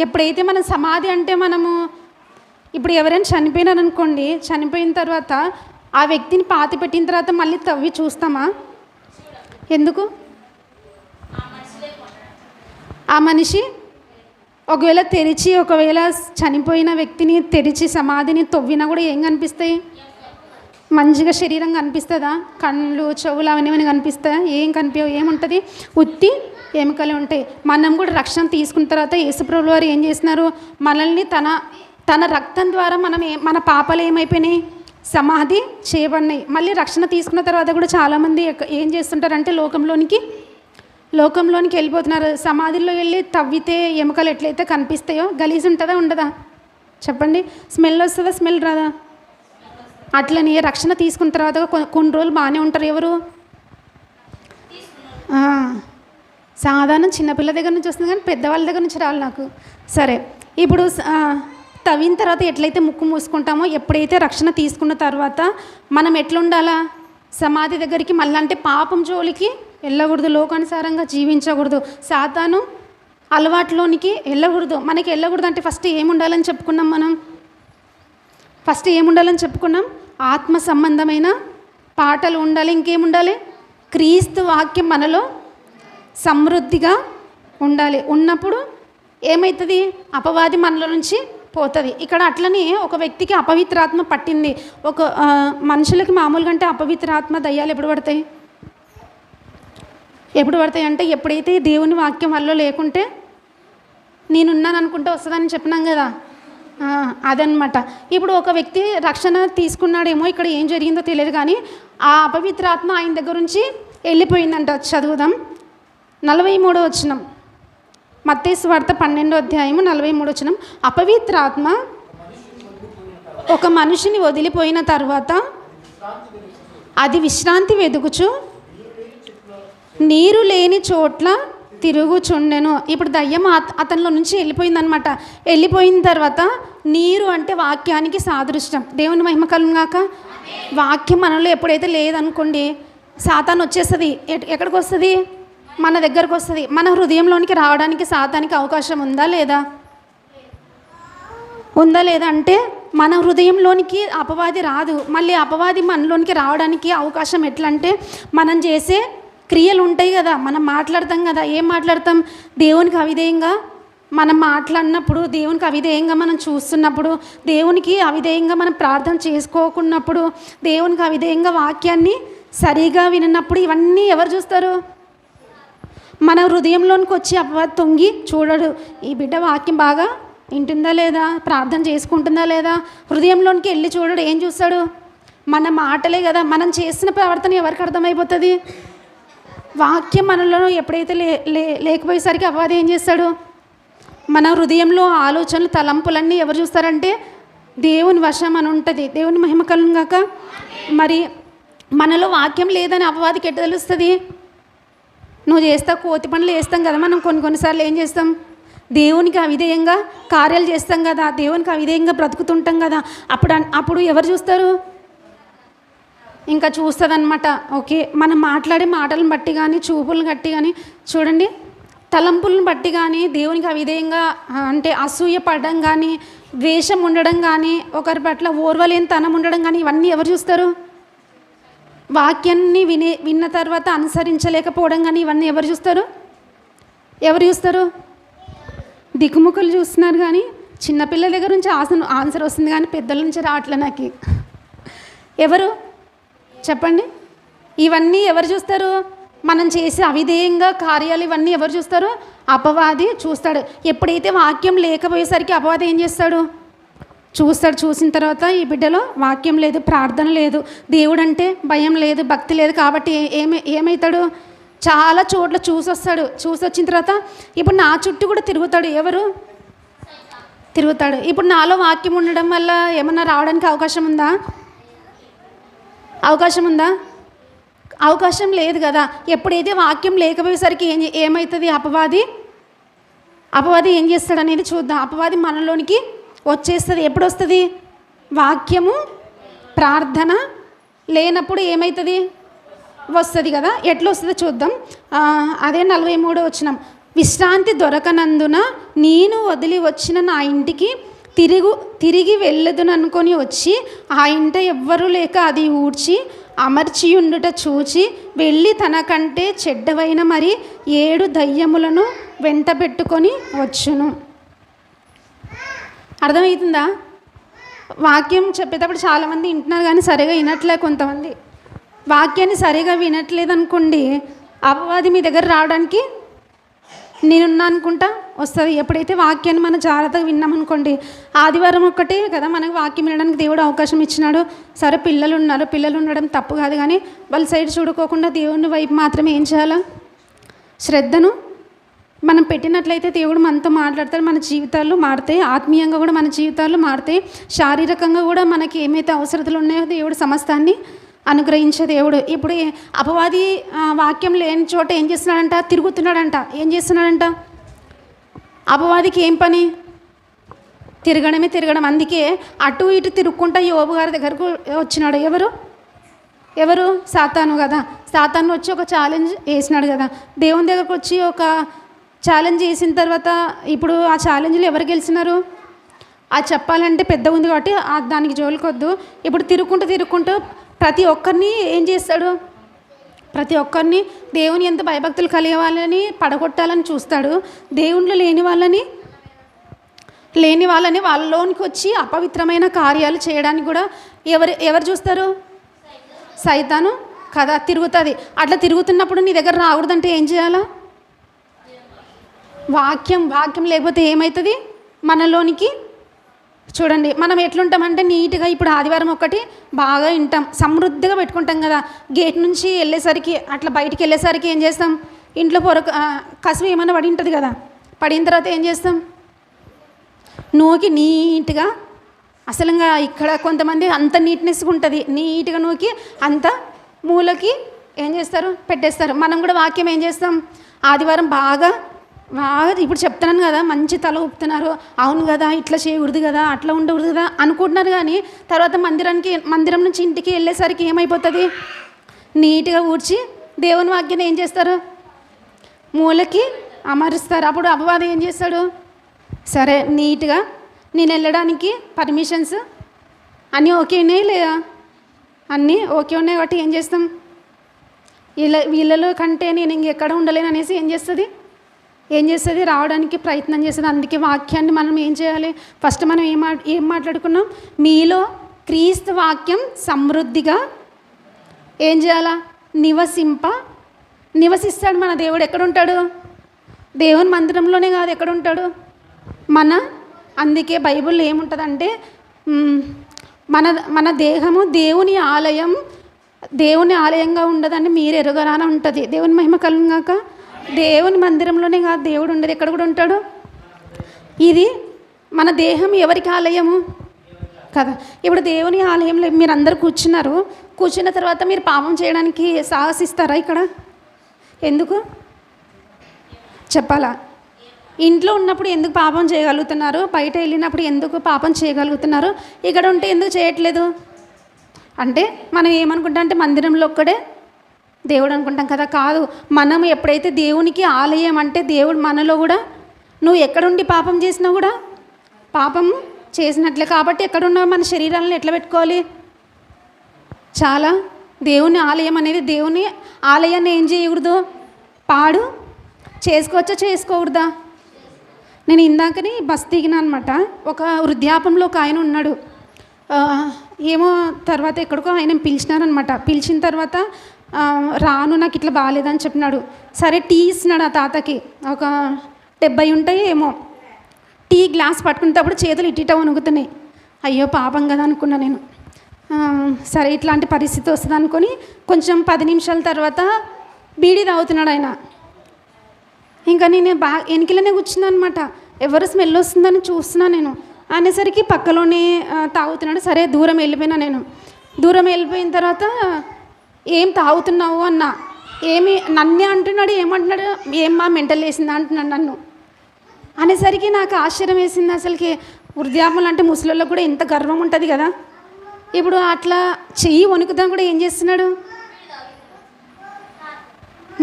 ఎప్పుడైతే మనం సమాధి అంటే మనము ఇప్పుడు ఎవరైనా చనిపోయినారనుకోండి, చనిపోయిన తర్వాత ఆ వ్యక్తిని పాతి పెట్టిన తర్వాత మళ్ళీ తవ్వి చూస్తామా? ఎందుకు? ఆ మనిషి ఒకవేళ తెరిచి, ఒకవేళ చనిపోయిన వ్యక్తిని తెరిచి సమాధిని తవ్వినా కూడా ఏం కనిపిస్తాయి? మంచిగా శరీరం కనిపిస్తుందా? కళ్ళు, చెవులు అవన్నీ కనిపిస్తాయా? ఏం కనిపించవు. ఏముంటుంది? ఉత్తి ఎముకలు ఉంటాయి. మనం కూడా రక్షణ తీసుకున్న తర్వాత యేసుప్రభువు వారు ఏం చేసినారు? మనల్ని తన రక్తం ద్వారా మన పాపాలు ఏమైపోయినాయి? సమాధి చేయబడినాయి. మళ్ళీ రక్షణ తీసుకున్న తర్వాత కూడా చాలామంది ఏం చేస్తుంటారంటే లోకంలోనికి వెళ్ళిపోతున్నారు. సమాధిలో వెళ్ళి తవ్వితే ఎముకలు ఎట్లయితే కనిపిస్తాయో గలీజ్ ఉంటుందా ఉండదా? చెప్పండి. స్మెల్ వస్తుందా? స్మెల్ రాదా? అట్లనే రక్షణ తీసుకున్న తర్వాత కొన్ని రోజులు బాగానే ఉంటారు. ఎవరు? సాధారణ చిన్నపిల్ల దగ్గర నుంచి వస్తుంది, కానీ పెద్దవాళ్ళ దగ్గర నుంచి రావాలి నాకు. సరే, ఇప్పుడు తవ్విన తర్వాత ఎట్లయితే ముక్కు మూసుకుంటామో, ఎప్పుడైతే రక్షణ తీసుకున్న తర్వాత మనం ఎట్లుండాలా? సమాధి దగ్గరికి మళ్ళీ, అంటే పాపం జోలికి వెళ్ళకూడదు, లోకానుసారంగా జీవించకూడదు, సాతాను అలవాట్లోనికి వెళ్ళకూడదు. మనకి వెళ్ళకూడదు అంటే ఫస్ట్ ఏముండాలని చెప్పుకున్నాం? ఆత్మ సంబంధమైన పాటలు ఉండాలి. ఇంకేముండాలి? క్రీస్తు వాక్యం మనలో సమృద్ధిగా ఉండాలి. ఉన్నప్పుడు ఏమవుతుంది? అపవాది మనలో నుంచి పోతుంది. ఇక్కడ అట్లనే ఒక వ్యక్తికి అపవిత్రాత్మ పట్టింది. మనుషులకి మామూలుగా అంటే అపవిత్రాత్మ, దయ్యాలు ఎప్పుడు పడతాయి అంటే ఎప్పుడైతే దేవుని వాక్యం వల్ల లేకుంటే, నేనున్నాను అనుకుంటే వస్తుందని చెప్పినాం కదా, అదనమాట. ఇప్పుడు ఒక వ్యక్తి రక్షణ తీసుకున్నాడేమో, ఇక్కడ ఏం జరిగిందో తెలియదు, కానీ ఆ అపవిత్రాత్మ ఆయన దగ్గర నుంచి వెళ్ళిపోయిందంట. చదువుదాం. 43వ వచనం, మత్తయి సువార్త 12వ అధ్యాయము 43వ వచనం. అపవిత్రాత్మ ఒక మనిషిని వదిలిపోయిన తర్వాత అది విశ్రాంతి వెదుకుచు నీరు లేని చోట్ల తిరుగుచుండెను. ఇప్పుడు దయ్యం అతనిలో నుంచి వెళ్ళిపోయిందనమాట. వెళ్ళిపోయిన తర్వాత నీరు అంటే వాక్యానికి సాదృశ్యం. దేవుని మహిమ కలుగుగాక. వాక్యం మనలో ఎప్పుడైతే లేదనుకోండి, సాతాను వచ్చేస్తుంది. ఎక్కడికి వస్తుంది? మన దగ్గరకు వస్తుంది. మన హృదయంలోనికి రావడానికి సాతానికి అవకాశం ఉందా లేదా అంటే మన హృదయంలోనికి అపవాది రాదు. మళ్ళీ అపవాది మనలోనికి రావడానికి అవకాశం ఎట్లా అంటే, మనం చేసే క్రియలు ఉంటాయి కదా, మనం మాట్లాడతాం కదా. ఏం మాట్లాడతాం? దేవునికి అవిధేయంగా మనం మాట్లాడినప్పుడు, దేవునికి అవిధేయంగా మనం చూస్తున్నప్పుడు, దేవునికి అవిధేయంగా మనం ప్రార్థన చేసుకోకున్నప్పుడు, దేవునికి అవిధేయంగా వాక్యాన్ని సరిగా వినప్పుడు, ఇవన్నీ ఎవరు చూస్తారు? మన హృదయంలోనికి వచ్చి అపవాది తొంగి చూడడు. ఈ బిడ్డ వాక్యం బాగా వింటుందా లేదా, ప్రార్థన చేసుకుంటుందా లేదా, హృదయంలోనికి వెళ్ళి చూడడు. ఏం చూస్తాడు? మన మాటలే కదా. మనం చేసిన ప్రవర్తన ఎవరికి అర్థమైపోతుంది? వాక్యం మనలో ఎప్పుడైతే లేకపోయేసరికి అపవాది ఏం చేస్తాడు? మన హృదయంలో ఆలోచనలు, తలంపులన్నీ ఎవరు చూస్తారంటే దేవుని వశం అని ఉంటుంది. దేవుని మహిమ కలుగుగాక. మరి మనలో వాక్యం లేదని అపవాదికి ఎట్ట తెలుస్తుంది? నువ్వు చేస్తావు, కోతి పనులు చేస్తాం కదా మనం. కొన్నిసార్లు ఏం చేస్తాం? దేవునికి అవిధేయంగా కార్యాలు చేస్తాం కదా, దేవునికి అవిధేయంగా బ్రతుకుతుంటాం కదా. అప్పుడు ఎవరు చూస్తారు? ఇంకా చూస్తుంది అనమాట. ఓకే, మనం మాట్లాడే మాటలను బట్టి కానీ, చూపులను బట్టి కానీ, చూడండి, తలంపులను బట్టి కానీ, దేవునికి అవిధేయంగా అంటే అసూయ పడడం కానీ, ద్వేషం ఉండడం కానీ, ఒకరి పట్ల ఓర్వలేని తనం ఉండడం కానీ, ఇవన్నీ ఎవరు చూస్తారు? వాక్యాన్ని విన్న తర్వాత అనుసరించలేకపోవడం కానీ, ఇవన్నీ ఎవరు చూస్తారు? దిక్కుముక్కలు చూస్తున్నారు. కానీ చిన్నపిల్లల దగ్గర నుంచి ఆన్సర్ వస్తుంది, కానీ పెద్దల నుంచి రావట్లే నాకు. ఎవరు చెప్పండి? ఇవన్నీ ఎవరు చూస్తారు? మనం చేసే అవిధేయంగా కార్యాలు ఇవన్నీ ఎవరు చూస్తారు? అపవాది చూస్తాడు. ఎప్పుడైతే వాక్యం లేకపోయేసరికి అపవాది ఏం చేస్తాడు? చూసిన తర్వాత ఈ బిడ్డలో వాక్యం లేదు, ప్రార్థన లేదు, దేవుడు అంటే భయం లేదు, భక్తి లేదు. కాబట్టి ఏమవుతాడు? చాలా చోట్ల చూసొస్తాడు. చూసొచ్చిన తర్వాత ఇప్పుడు నా చుట్టూ కూడా తిరుగుతాడు. ఎవరు తిరుగుతాడు? ఇప్పుడు నాలో వాక్యం ఉండడం వల్ల ఏమన్నా రావడానికి అవకాశం ఉందా? అవకాశం లేదు కదా. ఎప్పుడైతే వాక్యం లేకపోయేసరికి ఏమవుతుంది? అపవాది ఏం చేస్తాడు అనేది చూద్దాం. అపవాది మనలోనికి వచ్చేస్తుంది. ఎప్పుడు వస్తుంది? వాక్యము, ప్రార్థన లేనప్పుడు ఏమవుతుంది? వస్తుంది కదా. ఎట్లా వస్తుందో చూద్దాం. అదే 43వ వచనం. విశ్రాంతి దొరకనందున నేను వదిలి వచ్చిన నా ఇంటికి తిరిగి వెళ్ళదుననుకొని వచ్చి, ఆ ఇంట ఎవ్వరూ లేక అది ఊడ్చి అమర్చియుండుట చూచి వెళ్ళి తనకంటే చెడ్డవైన మరి 7 దయ్యములను వెంట పెట్టుకొని వచ్చును. అర్థమవుతుందా? వాక్యం చెప్పేటప్పుడు చాలామంది వింటున్నారు కానీ సరిగా వినట్లే. కొంతమంది వాక్యాన్ని సరిగా వినట్లేదు అనుకోండి, అపవాది మీ దగ్గర రావడానికి నేనున్నా అనుకుంటా వస్తుంది. ఎప్పుడైతే వాక్యాన్ని మనం జాగ్రత్తగా విన్నామనుకోండి, ఆదివారం ఒక్కటే కదా మనకు వాక్యం వినడానికి దేవుడు అవకాశం ఇచ్చినాడు. సరే పిల్లలు ఉన్నారు, పిల్లలు ఉండడం తప్పు కాదు, కానీ వాళ్ళ సైడ్ చూడుకోకుండా దేవుని వైపు మాత్రమే ఏం చేయాలా, శ్రద్ధను మనం పెట్టినట్లయితే దేవుడు మనతో మాట్లాడతాడు. మన జీవితాలు మారుతాయి, ఆత్మీయంగా కూడా మన జీవితాలు మారుతాయి, శారీరకంగా కూడా మనకి ఏమైతే అవసరతలు ఉన్నాయో దేవుడు సమస్తాన్ని అనుగ్రహించే దేవుడు. ఇప్పుడు అపవాది వాక్యం లేని చోట ఏం చేస్తున్నాడంట, తిరుగుతున్నాడంట. ఏం చేస్తున్నాడంట? అపవాదికి ఏం పని? తిరగడం. అందుకే అటు ఇటు తిరుగుకుంటా యోబు గారి దగ్గరకు వచ్చినాడు. ఎవరు సాతాను కదా. సాతాను వచ్చి ఒక ఛాలెంజ్ వేసినాడు కదా. దేవుని దగ్గరకు వచ్చి ఒక ఛాలెంజ్ చేసిన తర్వాత ఇప్పుడు ఆ ఛాలెంజ్లో ఎవరు గెలిచినారు? అది చెప్పాలంటే పెద్ద ఉంది కాబట్టి దానికి జోలికొద్దు. ఇప్పుడు తిరుగుకుంటూ ప్రతి ఒక్కరిని ఏం చేస్తాడు? ప్రతి ఒక్కరిని దేవుని ఎంత భయభక్తులు కలిగే వాళ్ళని పడగొట్టాలని చూస్తాడు. దేవుళ్ళు లేని వాళ్ళని వాళ్ళలోనికి వచ్చి అపవిత్రమైన కార్యాలు చేయడానికి కూడా ఎవరు చూస్తారు? సైతాను కదా తిరుగుతుంది. అట్లా తిరుగుతున్నప్పుడు నీ దగ్గర రాకూడదంటే ఏం చేయాలా? వాక్యం లేకపోతే ఏమవుతుంది మనలోనికి? చూడండి, మనం ఎట్లుంటామంటే నీట్గా ఇప్పుడు ఆదివారం ఒక్కటి బాగా వింటాం, సమృద్ధిగా పెట్టుకుంటాం కదా. గేట్ నుంచి వెళ్ళేసరికి అట్లా బయటికి వెళ్ళేసరికి ఏం చేస్తాం? ఇంట్లో కసువు ఏమైనా పడి ఉంటుంది కదా. పడిన తర్వాత ఏం చేస్తాం? నూకి నీట్గా, అసలుగా ఇక్కడ కొంతమంది అంత నీట్నెస్గా ఉంటుంది, నీట్గా నూకి అంత మూలకి ఏం చేస్తారు? పెట్టేస్తారు. మనం కూడా వాక్యం ఏం చేస్తాం? ఆదివారం బాగా ఇప్పుడు చెప్తున్నాను కదా, మంచి తల ఊపుతున్నారు, అవును కదా, ఇట్లా చేయకూడదు కదా, అట్లా ఉండకూడదు కదా అనుకుంటున్నారు. కానీ తర్వాత మందిరం నుంచి ఇంటికి వెళ్ళేసరికి ఏమైపోతుంది? నీట్గా ఊడ్చి దేవుని వాక్యాన్ని ఏం చేస్తారు? మూలకి అమరుస్తారు. అప్పుడు అపవాది ఏం చేస్తాడు? సరే నీట్గా నేను వెళ్ళడానికి పర్మిషన్స్ అన్నీ ఓకే ఉన్నాయి లేదా? అన్నీ ఓకే ఉన్నాయి కాబట్టి ఏం చేస్తాం? వీళ్ళలో కంటే నేను ఇంకెక్కడ ఉండలేను అనేసి ఏం చేస్తుంది? రావడానికి ప్రయత్నం చేస్తుంది. అందుకే వాక్యాన్ని మనం ఏం చేయాలి? ఫస్ట్ మనం ఏం మాట్లాడుకున్నాం? మీలో క్రీస్తు వాక్యం సమృద్ధిగా ఏం చేయాలా? నివసిస్తాడు మన దేవుడు. ఎక్కడుంటాడు? దేవుని మందిరంలోనే కాదు, ఎక్కడుంటాడు? అందుకే బైబిల్లో ఏముంటుందంటే మన దేహము దేవుని ఆలయంగా ఉండదని మీరు ఎరుగరాన ఉంటుంది. దేవుని మహిమ కలుగాక. దేవుని మందిరంలోనే కాదు దేవుడు ఉండదు, ఎక్కడ కూడా ఉంటాడు. ఇది మన దేహం ఎవరికి ఆలయము కదా. ఇప్పుడు దేవుని ఆలయంలో మీరు అందరూ కూర్చున్న తర్వాత మీరు పాపం చేయడానికి సాహసిస్తారా? ఇక్కడ ఎందుకు చెప్పాలా? ఇంట్లో ఉన్నప్పుడు ఎందుకు పాపం చేయగలుగుతున్నారు? బయట వెళ్ళినప్పుడు ఎందుకు పాపం చేయగలుగుతున్నారు? ఇక్కడ ఉంటే ఎందుకు చేయట్లేదు? అంటే మనం ఏమనుకుంటాం అంటే మందిరంలో ఒక్కడే దేవుడు అనుకుంటాం కదా. కాదు, మనం ఎప్పుడైతే దేవునికి ఆలయం అంటే దేవుడు మనలో కూడా, నువ్వు ఎక్కడుండి పాపం చేసినా కూడా పాపం చేసినట్లే. కాబట్టి ఎక్కడున్నా మన శరీరాలను ఎట్లా పెట్టుకోవాలి? చాలా దేవుని ఆలయం అనేది, దేవుని ఆలయాన్ని ఏం చేయకూడదు? పాడు చేసుకోవచ్చా? నేను ఇందాకని బస్ దిగినా అనమాట. ఒక వృద్ధాపంలో ఒక ఆయన ఉన్నాడు. ఏమో తర్వాత ఎక్కడికో ఆయన పిలిచినారనమాట. పిలిచిన తర్వాత రాను, నాకు ఇట్లా బాగాలేదని చెప్పినాడు. సరే టీ ఇస్తున్నాడు ఆ తాతకి. ఒక 70 ఉంటాయి ఏమో. టీ గ్లాస్ పట్టుకునేటప్పుడు చేతులు ఇట్ట వణుకుతున్నాయి. అయ్యో పాపం కదా అనుకున్నా నేను. సరే ఇట్లాంటి పరిస్థితి వస్తుంది అనుకొని కొంచెం 10 నిమిషాల తర్వాత బీడీ తాగుతున్నాడు ఆయన. ఇంకా నేను బాగా వెనకలోనే కూర్చున్నాను అనమాట. ఎవరు స్మెల్ వస్తుందని చూస్తున్నా నేను. అనేసరికి పక్కలోనే తాగుతున్నాడు. సరే దూరం వెళ్ళిపోయినా నేను. దూరం వెళ్ళిపోయిన తర్వాత ఏం తాగుతున్నావు అన్నా. నన్నే అంటున్నాడు. ఏమంటున్నాడు? ఏమ్మా మెంటల్ వేసిందా అంటున్నాడు నన్ను. అనేసరికి నాకు ఆశ్చర్యం వేసింది. అసలుకి వృద్ధాపములు అంటే ముసలిళ్ళకు కూడా ఎంత గర్వం ఉంటుంది కదా. ఇప్పుడు అట్లా చెయ్యి వణుకుదాం కూడా ఏం చేస్తున్నాడు?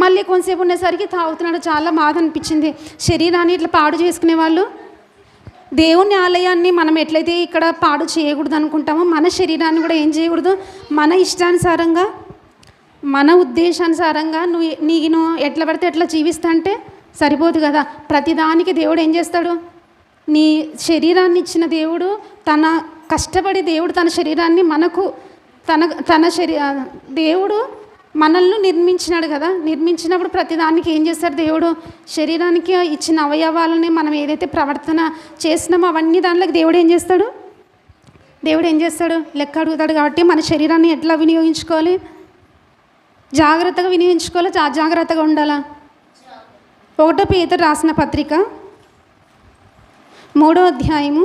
మళ్ళీ కొంతసేపు ఉండేసరికి తాగుతున్నాడు. చాలా బాధ అనిపించింది. శరీరాన్ని ఇట్లా పాడు చేసుకునే వాళ్ళు, దేవుని ఆలయాన్ని మనం ఎట్లయితే ఇక్కడ పాడు చేయకూడదు అనుకుంటామో, మన శరీరాన్ని కూడా ఏం చేయకూడదు? మన ఇష్టానుసారంగా మన ఉద్దేశానుసారంగా నేను ఎట్లా పడితే ఎట్లా జీవిస్తా అంటే సరిపోదు కదా. ప్రతిదానికి దేవుడు ఏం చేస్తాడు? నీ శరీరాన్ని ఇచ్చిన దేవుడు తన కష్టపడి దేవుడు తన శరీరాన్ని మనకు దేవుడు మనల్ని నిర్మించినాడు కదా. నిర్మించినప్పుడు ప్రతిదానికి ఏం చేస్తాడు దేవుడు? శరీరానికి ఇచ్చిన అవయవాలని మనం ఏదైతే ప్రవర్తన చేసినామో అవన్నీ దాంట్లోకి దేవుడు ఏం చేస్తాడు? లెక్క అడుగుతాడు. కాబట్టి మన శరీరాన్ని ఎట్లా వినియోగించుకోవాలి? జాగ్రత్తగా వినియోగించుకోవాలి, జాగ్రత్తగా ఉండాలా. 1 పేతురు రాసిన పత్రిక 3వ అధ్యాయము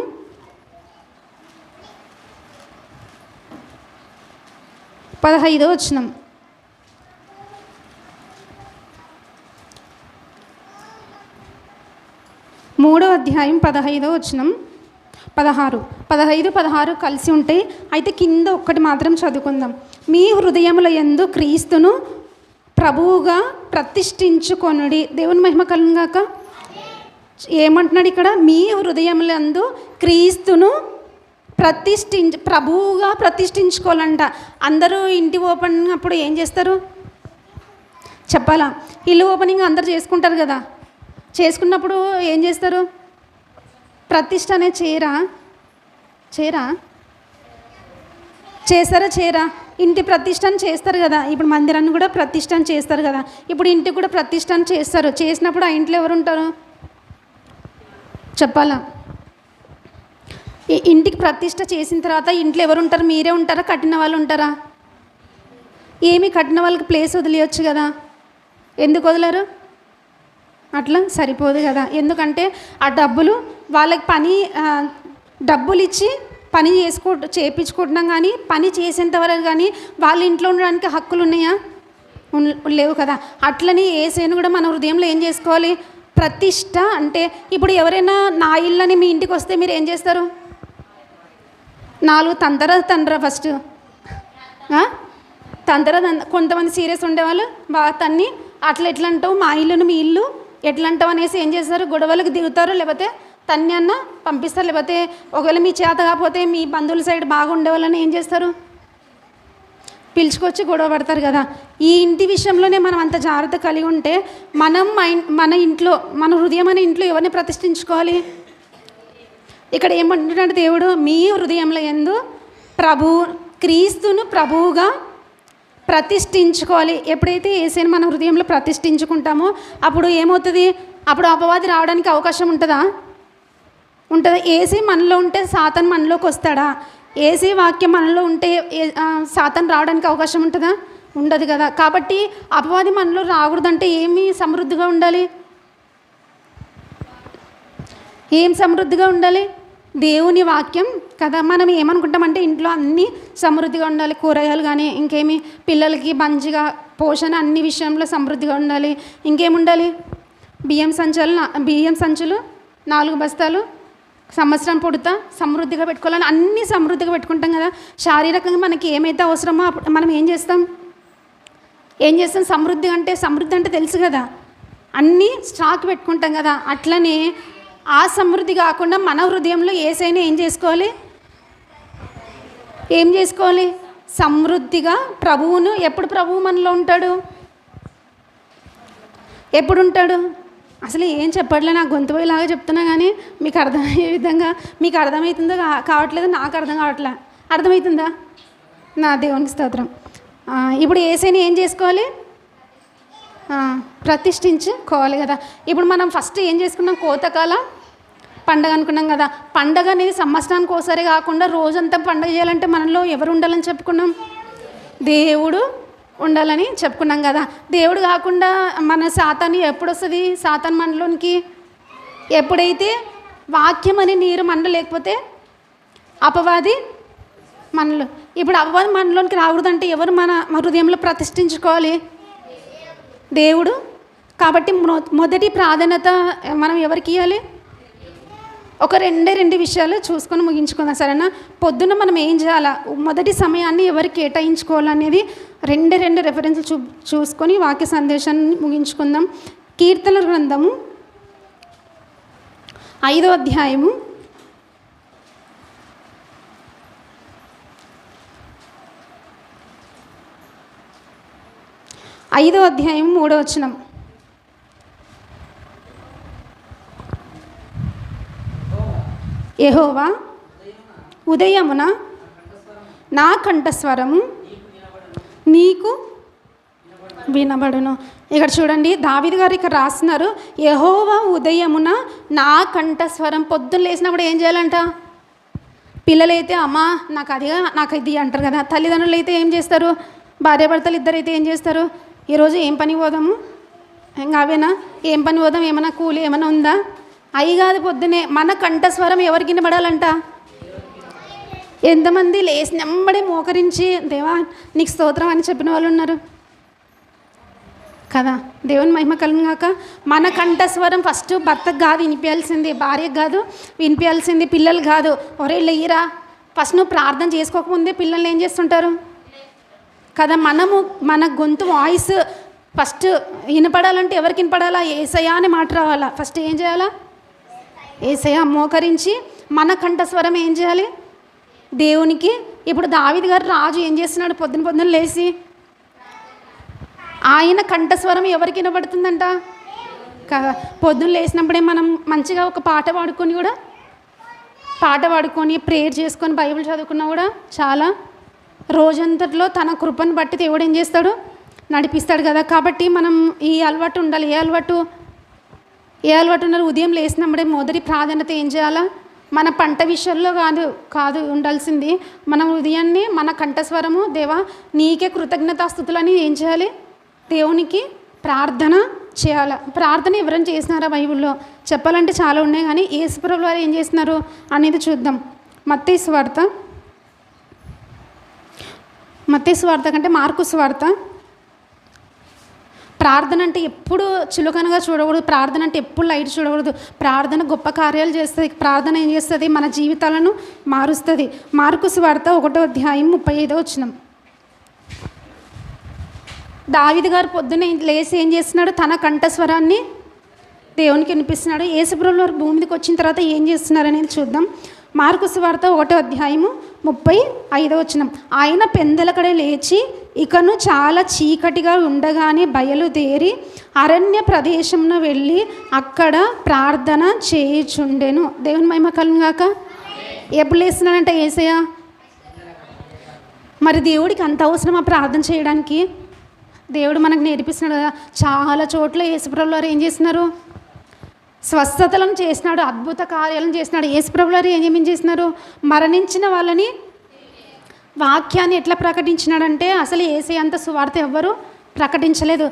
15వ వచనం. 3వ అధ్యాయం 15వ వచనం, 15 కలిసి ఉంటాయి. అయితే కింద ఒక్కటి మాత్రం చదువుకుందాం. మీ హృదయముల యందు క్రీస్తును ప్రభువుగా ప్రతిష్ఠించుకొనుడి. దేవుని మహిమ కలుగుగాక. ఏమంటున్నాడు ఇక్కడ? మీ హృదయముల యందు క్రీస్తును ప్రభువుగా ప్రతిష్ఠించుకోవాలంట. అందరూ ఇంటి ఓపెనింగ్ అప్పుడు ఏం చేస్తారు చెప్పాలా? ఇల్లు ఓపెనింగ్ అందరూ చేసుకుంటారు కదా. చేసుకున్నప్పుడు ఏం చేస్తారు? ప్రతిష్ఠ అనేది చేస్తారా? ఇంటి ప్రతిష్టను చేస్తారు కదా. ఇప్పుడు మందిరాన్ని కూడా ప్రతిష్టను చేస్తారు కదా. ఇప్పుడు ఇంటికి కూడా ప్రతిష్టను చేస్తారు. చేసినప్పుడు ఆ ఇంట్లో ఎవరు ఉంటారు చెప్పాలా? ఇంటికి ప్రతిష్ట చేసిన తర్వాత ఇంట్లో ఎవరు ఉంటారు? మీరే ఉంటారా? కట్టిన వాళ్ళు ఉంటారా? కట్టిన వాళ్ళకి ప్లేస్ వదిలేయచ్చు కదా. ఎందుకు వదలరు? అట్లా సరిపోదు కదా. ఎందుకంటే ఆ డబ్బులు వాళ్ళకి డబ్బులు ఇచ్చి పని చేయించుకుంటున్నాం, కానీ పని చేసేంత వరకు కానీ వాళ్ళ ఇంట్లో ఉండడానికి హక్కులు ఉన్నాయా? లేవు కదా. అట్లని యేసుని కూడా మన హృదయంలో ఏం చేసుకోవాలి? ప్రతిష్ట. అంటే ఇప్పుడు ఎవరైనా నా ఇల్లని మీ ఇంటికి వస్తే మీరు ఏం చేస్తారు? 4 తండ్రా ఫస్ట్ కొంతమంది సీరియస్ ఉండేవాళ్ళు బాగా తన్ని అట్లా ఎట్లా అంటావు, మా ఇల్లును మీ ఇల్లు ఎట్లా అంటావు అనేసి ఏం చేస్తారు? గొడవలకు దిగుతారు, లేకపోతే తన్ని అన్న పంపిస్తారు. లేకపోతే ఒకవేళ మీ చేత కాకపోతే మీ బంధువుల సైడ్ బాగా ఉండేవాళ్ళని ఏం చేస్తారు? పిలుచుకొచ్చి గొడవ పడతారు కదా. ఈ ఇంటి విషయంలోనే మనం అంత జాగ్రత్త కలిగి ఉంటే మనం మన ఇంట్లో, మన హృదయం అనే ఇంట్లో ఎవరిని ప్రతిష్ఠించుకోవాలి? ఇక్కడ ఏమంటున్నాడు దేవుడు? మీ హృదయంలో యందు క్రీస్తును ప్రభువుగా ప్రతిష్ఠించుకోవాలి. ఎప్పుడైతే యేసుని మన హృదయంలో ప్రతిష్ఠించుకుంటామో అప్పుడు ఏమవుతుంది? అప్పుడు అపవాది రావడానికి అవకాశం ఉంటుందా? యేసు మనలో ఉంటే సాతాను మనలోకి వస్తాడా? యేసు వాక్యం మనలో ఉంటే సాతాను రావడానికి అవకాశం ఉంటుందా? ఉండదు కదా. కాబట్టి అపవాది మనలో రాకూడదంటే ఏమి సమృద్ధిగా ఉండాలి? సమృద్ధిగా ఉండాలి? దేవుని వాక్యం కదా. మనం ఏమనుకుంటామంటే ఇంట్లో అన్నీ సమృద్ధిగా ఉండాలి, కూరగాయలు కానీ ఇంకేమి, పిల్లలకి మంచిగా పోషణ అన్ని విషయంలో సమృద్ధిగా ఉండాలి. ఇంకేముండాలి? బియ్యం సంచులు 4 బస్తాలు సంవత్సరం పొడుతా సమృద్ధిగా పెట్టుకోవాలని అన్నీ సమృద్ధిగా పెట్టుకుంటాం కదా. శారీరకంగా మనకి ఏమైతే అవసరమో మనం ఏం చేస్తాం? సమృద్ధి అంటే తెలుసు కదా, అన్నీ స్టాక్ పెట్టుకుంటాం కదా. అట్లనే ఆ సమృద్ధి కాకుండా మన హృదయంలో యేసయ్యని ఏం చేసుకోవాలి? సమృద్ధిగా ప్రభువును. ఎప్పుడు ప్రభువు మనలో ఉంటాడు? ఎప్పుడు ఉంటాడు? అసలు ఏం చెప్పట్లే, నాకు గొంతు పోయేలాగా చెప్తున్నా కానీ మీకు అర్థమయ్యే విధంగా. మీకు అర్థమవుతుందో కావట్లేదు, నాకు అర్థం కావట్లే. అర్థమవుతుందా? నా దేవునికి స్తోత్రం. ఇప్పుడు యేసయ్యని ఏం చేసుకోవాలి? ప్రతిష్ఠించుకోవాలి కదా. ఇప్పుడు మనం ఫస్ట్ ఏం చేసుకున్నాం? కోతకాల పండగ అనుకున్నాం కదా. పండగ అనేది సంవత్సరానికి ఒకసారి కాకుండా రోజంతా పండగ చేయాలంటే మనలో ఎవరు ఉండాలని చెప్పుకున్నాం? దేవుడు ఉండాలని చెప్పుకున్నాం కదా. దేవుడు కాకుండా మన సాతాను ఎప్పుడు వస్తుంది? సాతాను మనలోనికి ఎప్పుడైతే వాక్యం అని నీరు మనలో లేకపోతే అపవాది మనలో. ఇప్పుడు అపవాది మనలోనికి రాకూడదంటే ఎవరు మన హృదయంలో ప్రతిష్ఠించుకోవాలి? దేవుడు. కాబట్టి మొదటి ప్రాధాన్యత మనం ఎవరికి ఇవ్వాలి? ఒక రెండు విషయాలు చూసుకొని ముగించుకుందాం సరేనా. పొద్దున్న మనం ఏం చేయాలా, మొదటి సమయాన్ని ఎవరికి కేటాయించుకోవాలనేది రెండు రెఫరెన్స్లు చూసుకొని వాక్య సందేశాన్ని ముగించుకుందాం. కీర్తనల గ్రంథము 5వ అధ్యాయము 1 5వ అధ్యాయం 3వ వచనం. యెహోవా ఉదయమున నా కంఠస్వరము నీకు వినబడును. ఇక్కడ చూడండి, దావీదు గారు ఇక్కడ రాస్తున్నారు, యెహోవా ఉదయమున నా కంఠస్వరం. పొద్దున్న లేచినప్పుడు ఏం చేయాలంట? పిల్లలైతే అమ్మా నాకు అదిగా నాకు ఇది అంటారు కదా. తల్లిదండ్రులు అయితే ఏం చేస్తారు? భార్యాభర్తలు ఇద్దరైతే ఏం చేస్తారు? ఈరోజు ఏం పని పోదాము, ఇంకా అవేనా, ఏం పని పోదాం, ఏమైనా కూలి ఏమైనా ఉందా? అయి కాదు, పొద్దునే మన కంఠస్వరం ఎవరికి వినబడాలంట? ఎంతమంది లేచి నెమ్మడి మోకరించి దేవా నీకు స్తోత్రం అని చెప్పిన వాళ్ళు ఉన్నారు కదా. దేవుని మహిమ కలుగును గాక. మన కంఠస్వరం ఫస్ట్ భర్తకు కాదు వినిపించాల్సింది, భార్యకు కాదు వినిపించాల్సింది, పిల్లలు కాదు. ఒరే లేయిరా, ఫస్ట్ నువ్వు ప్రార్థన చేసుకోకముందే పిల్లల్ని ఏం చేస్తుంటారు కదా. మన గొంతు వాయిస్ ఫస్ట్ వినపడాలంటే ఎవరికి వినపడాలా? యేసయ్య అని మాట రావాలా. ఫస్ట్ ఏం చేయాలా? యేసయ్య మోకరించి మన కంఠస్వరం ఏం చేయాలి? దేవునికి. ఇప్పుడు దావీదు గారు రాజు ఏం చేస్తున్నాడు? పొద్దున లేచి ఆయన కంఠస్వరం ఎవరికి వినబడుతుందంట? పొద్దున్న లేచినప్పుడే మనం మంచిగా ఒక పాట పాడుకొని ప్రేయర్ చేసుకొని బైబిల్ చదువుకున్నా కూడా చాలా రోజంతట్లో తన కృపను బట్టి దేవుడు ఏం చేస్తాడు? నడిపిస్తాడు కదా. కాబట్టి మనం ఈ అలవాటు ఉండాలి. ఏ అలవాటు ఉన్నారు? ఉదయం లేచినప్పుడే మొదటి ప్రాధాన్యత ఏం చేయాలా? మన పంట విషయంలో కాదు ఉండాల్సింది. మనం ఉదయాన్నే మన కంఠస్వరము దేవా నీకే కృతజ్ఞతాస్తుతులని ఏం చేయాలి? దేవునికి ప్రార్థన చేయాలి. ప్రార్థన ఎవరైనా చేసినారా బైబిల్లో? చెప్పాలంటే చాలా ఉన్నాయి, కానీ యేసుప్రభువు వారు ఏం చేస్తున్నారు అనేది చూద్దాం. మత్తయి సువార్త కంటే మార్కు సువార్త. ప్రార్థన అంటే ఎప్పుడు చులకనగా చూడకూడదు. ప్రార్థన అంటే ఎప్పుడు లైట్ చూడకూడదు. ప్రార్థన గొప్ప కార్యాలు చేస్తుంది. ప్రార్థన ఏం చేస్తుంది? మన జీవితాలను మారుస్తుంది. మార్కు సువార్త 1వ అధ్యాయం 35వ వచనం. దావీదు గారు పొద్దున్నే లేచి ఏం చేస్తున్నాడు? తన కంఠస్వరాన్ని దేవునికి వినిపిస్తున్నాడు. యేసుప్రభువు వారు భూమి మీదకి వచ్చిన తర్వాత ఏం చేస్తున్నారు అనేది చూద్దాం. మార్కు సువార్త 1వ అధ్యాయము 35వ వచనం. ఆయన పెందలకడే లేచి ఇకను చాలా చీకటిగా ఉండగానే బయలుదేరి అరణ్య ప్రదేశంలో వెళ్ళి అక్కడ ప్రార్థన చేయుచుండెను. దేవుని మహిమ కలుగును గాక. ఎప్పుడు లేస్తున్నాడంటే యేసయ్య. మరి దేవుడికి అంత అవసరమా ప్రార్థన చేయడానికి? దేవుడు మనకు నేర్పిస్తున్నాడు కదా. చాలా చోట్ల యేసుప్రభువు వారు ఏం చేస్తున్నారు? స్వస్థతలను చేసినాడు, అద్భుత కార్యాలను చేసినాడు. యేసుప్రభువు వారు ఏం చేసినారు? మరణించిన వాళ్ళని వాక్యాన్ని ఎట్లా ప్రకటించినాడంటే అసలు యేసయ్య అంత సువార్త ఎవ్వరు ప్రకటించలేదు.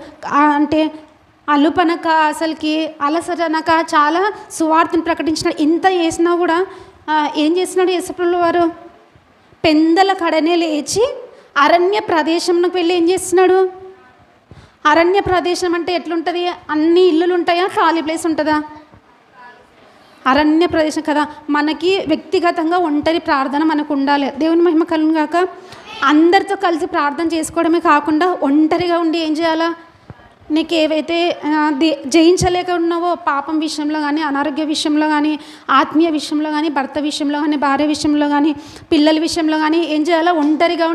అంటే అలుపనక అసలుకి అలసటనక చాలా సువార్తను ప్రకటించినాడు. ఇంత చేసినా కూడా ఏం చేసినాడు యేసుప్రభువు వారు? పెందల కడనే లేచి అరణ్య ప్రదేశంలోకి వెళ్ళి ఏం చేస్తున్నాడు? అరణ్య ప్రదేశం అంటే ఎట్లుంటుంది? అన్ని ఇల్లులు ఉంటాయా? ఖాళీ ప్లేస్ ఉంటుందా? అరణ్య ప్రదేశం కదా. మనకి వ్యక్తిగతంగా ఒంటరి ప్రార్థన మనకు ఉండాలి. దేవుని మహిమ కలుగును గాక. అందరితో కలిసి ప్రార్థన చేసుకోవడమే కాకుండా ఒంటరిగా ఉండి ఏం చేయాలా? నీకు ఏవైతే జయించలేక ఉన్నావో పాపం విషయంలో కానీ, అనారోగ్య విషయంలో కానీ, ఆత్మీయ విషయంలో కానీ, భర్త విషయంలో కానీ, భార్య విషయంలో కానీ, పిల్లల విషయంలో కానీ ఏం చేయాలా? ఒంటరిగా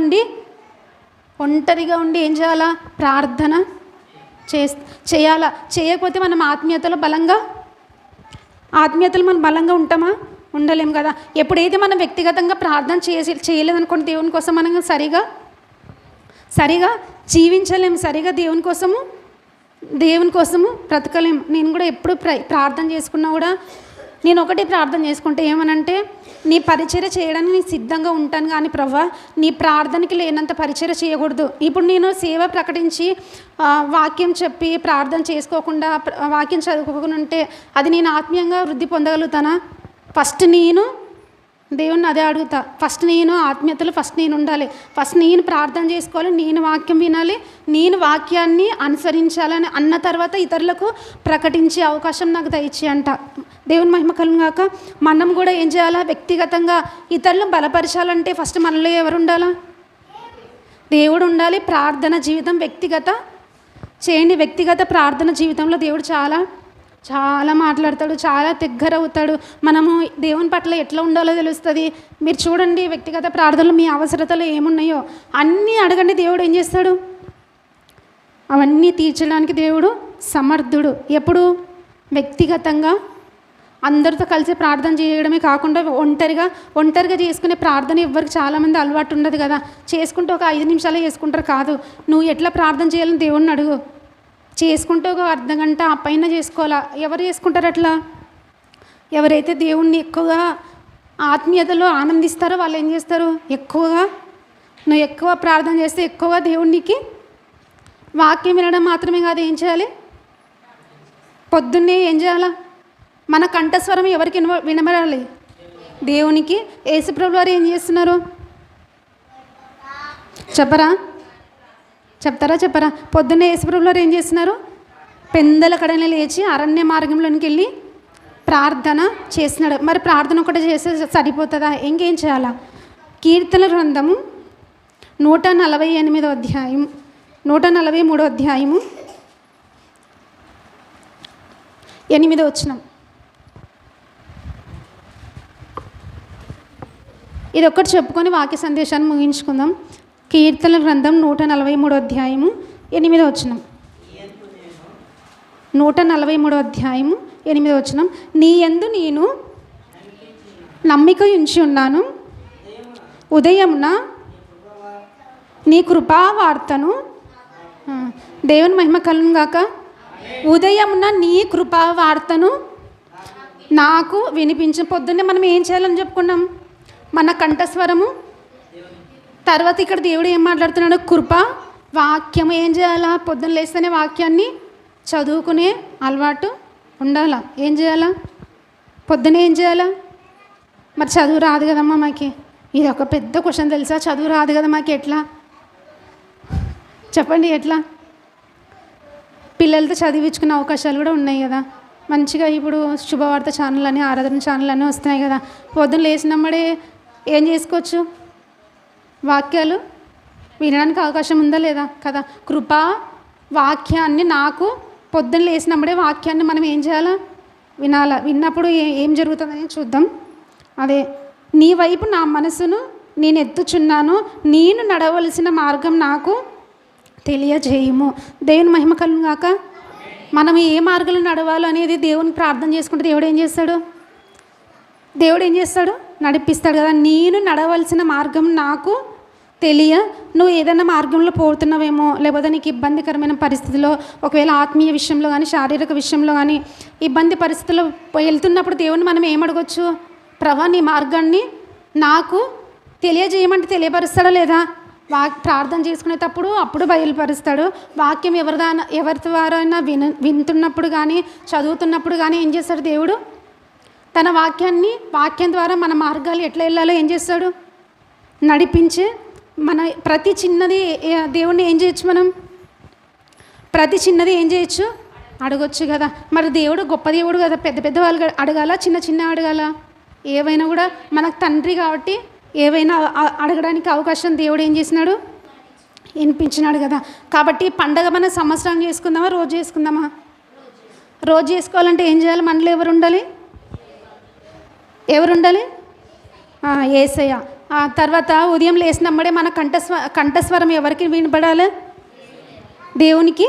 ఉండి ఏం చేయాలా? ప్రార్థన చేయాలా. చేయకపోతే మనం ఆత్మీయతలో మనం బలంగా ఉంటామా? ఉండలేం కదా. ఎప్పుడైతే మనం వ్యక్తిగతంగా ప్రార్థన చేయలేదనుకోండి, దేవుని కోసం మనం సరిగా జీవించలేము. సరిగా దేవుని కోసము బ్రతకలేము. నేను కూడా ఎప్పుడు ప్రార్థన చేసుకున్నా కూడా నేను ఒకటి ప్రార్థన చేసుకుంటే ఏమనంటే, నీ పరిచర్య చేయడానికి నేను సిద్ధంగా ఉంటాను, కానీ ప్రభువా నీ ప్రార్థనకి లేనంత పరిచర్య చేయకూడదు. ఇప్పుడు నేను సేవ ప్రకటించి వాక్యం చెప్పి ప్రార్థన చేసుకోకుండా, వాక్యం చదువుకోకుండా ఉంటే అది నేను ఆత్మీయంగా వృద్ధి పొందగలుగుతానా? ఫస్ట్ నేను దేవుణ్ణి అదే అడుగుతా. ఫస్ట్ నేను ఆత్మీయతలు నేను ఉండాలి. ఫస్ట్ నేను ప్రార్థన చేసుకోవాలి, నేను వాక్యం వినాలి, నేను వాక్యాన్ని అనుసరించాలని అన్న తర్వాత ఇతరులకు ప్రకటించే అవకాశం నాకు దయచేయి అంట. దేవుని మహిమ కలుగును గాక. మనం కూడా ఏం చేయాలా? వ్యక్తిగతంగా ఇతరులను బలపరచాలంటే ఫస్ట్ మనలో ఎవరు ఉండాలా? దేవుడు ఉండాలి. ప్రార్థన జీవితం చేయండి. వ్యక్తిగత ప్రార్థన జీవితంలో దేవుడు చాలా మాట్లాడతాడు, చాలా దగ్గర అవుతాడు. మనము దేవుని పట్ల ఎట్లా ఉండాలో తెలుస్తుంది. మీరు చూడండి, వ్యక్తిగత ప్రార్థనలు మీ అవసరతలు ఏమున్నాయో అన్నీ అడగండి. దేవుడు ఏం చేస్తాడు? అవన్నీ తీర్చడానికి దేవుడు సమర్థుడు. ఎప్పుడు? వ్యక్తిగతంగా అందరితో కలిసి ప్రార్థన చేయడమే కాకుండా ఒంటరిగా చేసుకునే ప్రార్థన ఎవరికి చాలామంది అలవాటు ఉండదు కదా. చేసుకుంటూ ఒక 5 నిమిషాలే చేసుకుంటారు. కాదు, నువ్వు ఎట్లా ప్రార్థన చేయాలని దేవుణ్ణి అడుగు. చేసుకుంటూ ఒక అర్ధగంట ఆ పైన చేసుకోవాలా. ఎవరు చేసుకుంటారు అట్లా? ఎవరైతే దేవుణ్ణి ఎక్కువగా ఆత్మీయతలో ఆనందిస్తారో వాళ్ళు ఏం చేస్తారు? నువ్వు ఎక్కువ ప్రార్థన చేస్తే ఎక్కువగా దేవునికి వాక్యం వినడం మాత్రమే కాదు, ఏం చేయాలి? పొద్దున్నే ఏం చేయాలా? మన కంఠస్వరం ఎవరికి వినబడాలి? దేవునికి. యేసుప్రభువు వారు ఏం చేస్తున్నారు చెప్తారా? పొద్దున్నే యేసుప్రభువు వారు ఏం చేస్తున్నారు? పెందల కడనే లేచి అరణ్య మార్గంలోనికి వెళ్ళి ప్రార్థన చేస్తున్నాడు. మరి ప్రార్థన ఒకటి చేస్తే సరిపోతుందా? ఇంకేం చేయాలా? కీర్తన గ్రంథము 143 అధ్యాయం 8వ వచనం. ఇది ఒక్కటి చెప్పుకొని వాక్య సందేశాన్ని ముగించుకుందాం. కీర్తన గ్రంథం 143 అధ్యాయము 8వ వచనం. 143 అధ్యాయము 8వ వచనం. నీ యందు నేను నమ్మిక ఉంచి ఉన్నాను, ఉదయమున నీ కృపావార్తను, దేవుని మహిమ కలుగును గాక. ఉదయమున నీ కృపావార్తను నాకు వినిపించు. పొద్దున్నే మనం ఏం చేయాలని చెప్పుకున్నాం? మన కంఠస్వరము. తర్వాత ఇక్కడ దేవుడు ఏం మాట్లాడుతున్నాడు? కృప వాక్యము. ఏం చేయాలా? పొద్దున్న లేస్తేనే వాక్యాన్ని చదువుకునే అలవాటు ఉండాలా. ఏం చేయాలా? పొద్దునే ఏం చేయాలా? మరి చదువు రాదు కదమ్మా మాకి. ఇది ఒక పెద్ద క్వశ్చన్ తెలుసా? చదువు రాదు కదా మాకు, ఎట్లా చెప్పండి? ఎట్లా? పిల్లలతో చదివించుకునే అవకాశాలు కూడా ఉన్నాయి కదా. మంచిగా ఇప్పుడు శుభవార్త ఛానల్ అని, ఆరాధన ఛానల్ అని వస్తున్నాయి కదా. పొద్దున్న లేచినమ్మడే ఏం చేసుకోవచ్చు? వాక్యాలు వినడానికి అవకాశం ఉందా లేదా కదా. కృపా వాక్యాన్ని నాకు పొద్దున్న లేచినప్పుడే వాక్యాన్ని మనం ఏం చేయాలా? వినాలా. విన్నప్పుడు ఏం జరుగుతుందని చూద్దాం. అదే, నీ వైపు నా మనసును నేను ఎత్తుచున్నాను, నేను నడవలసిన మార్గం నాకు తెలియజేయము. దేవుని మహిమ కలుగును గాక. మనం ఏ మార్గంలో నడవాలో అనేది దేవుని ప్రార్థన చేసుకుంటే దేవుడు ఏం చేస్తాడు? నడిపిస్తాడు కదా. నేను నడవలసిన మార్గం నాకు నువ్వు ఏదైనా మార్గంలో పోతున్నావేమో, లేకపోతే నీకు ఇబ్బందికరమైన పరిస్థితిలో, ఒకవేళ ఆత్మీయ విషయంలో కానీ శారీరక విషయంలో కానీ ఇబ్బంది పరిస్థితుల్లో వెళ్తున్నప్పుడు దేవుని మనం ఏమడగొచ్చు? ప్రభా, నీ మార్గాన్ని నాకు తెలియజేయమంటే తెలియపరుస్తాడా లేదా? ప్రార్థన చేసుకునేటప్పుడు అప్పుడు బయలుపరుస్తాడు. వాక్యం ఎవరి ద్వారైనా వింటున్నప్పుడు కానీ చదువుతున్నప్పుడు కానీ ఏం చేస్తాడు? దేవుడు తన వాక్యం ద్వారా మన మార్గాలు ఎట్లా వెళ్ళాలో ఏం చేస్తాడు? నడిపించి మన ప్రతి చిన్నది దేవుణ్ణి ఏం చేయొచ్చు? మనం ప్రతి చిన్నది ఏం చేయొచ్చు? అడగొచ్చు కదా. మరి దేవుడు గొప్ప దేవుడు కదా. పెద్ద వాళ్ళు అడగాల, చిన్న అడగాల? ఏవైనా కూడా మనకు తండ్రి కాబట్టి ఏవైనా అడగడానికి అవకాశం దేవుడు ఏం చేసినాడు? వినిపించినాడు కదా. కాబట్టి పండగ మన సంవత్సరం చేసుకుందామా, రోజు చేసుకుందామా? రోజు చేసుకోవాలంటే ఏం చేయాలి? మనలో ఎవరు ఉండాలి? యేసయ్య. తర్వాత ఉదయం లేచినప్పుడే మన కంఠస్వరం ఎవరికి వినపడాలి? దేవునికి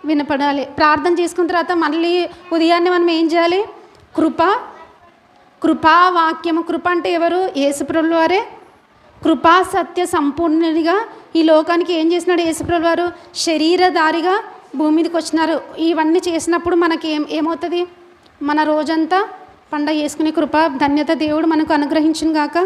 వినపడాలి. ప్రార్థన చేసుకున్న తర్వాత మళ్ళీ ఉదయాన్నే మనం ఏం చేయాలి? కృపా వాక్యము. కృప అంటే ఎవరు? యేసుప్రభువు వారే. కృపా సత్య సంపూర్ణుడిగా ఈ లోకానికి ఏం చేసినాడు? యేసుప్రభువు వారు శరీరధారిగా భూమి మీదకి వచ్చినారు. ఇవన్నీ చేసినప్పుడు మనకి ఏమవుతుంది? మన రోజంతా పండగ చేసుకునే కృప ధన్యత దేవుడు మనకు అనుగ్రహించును గాక.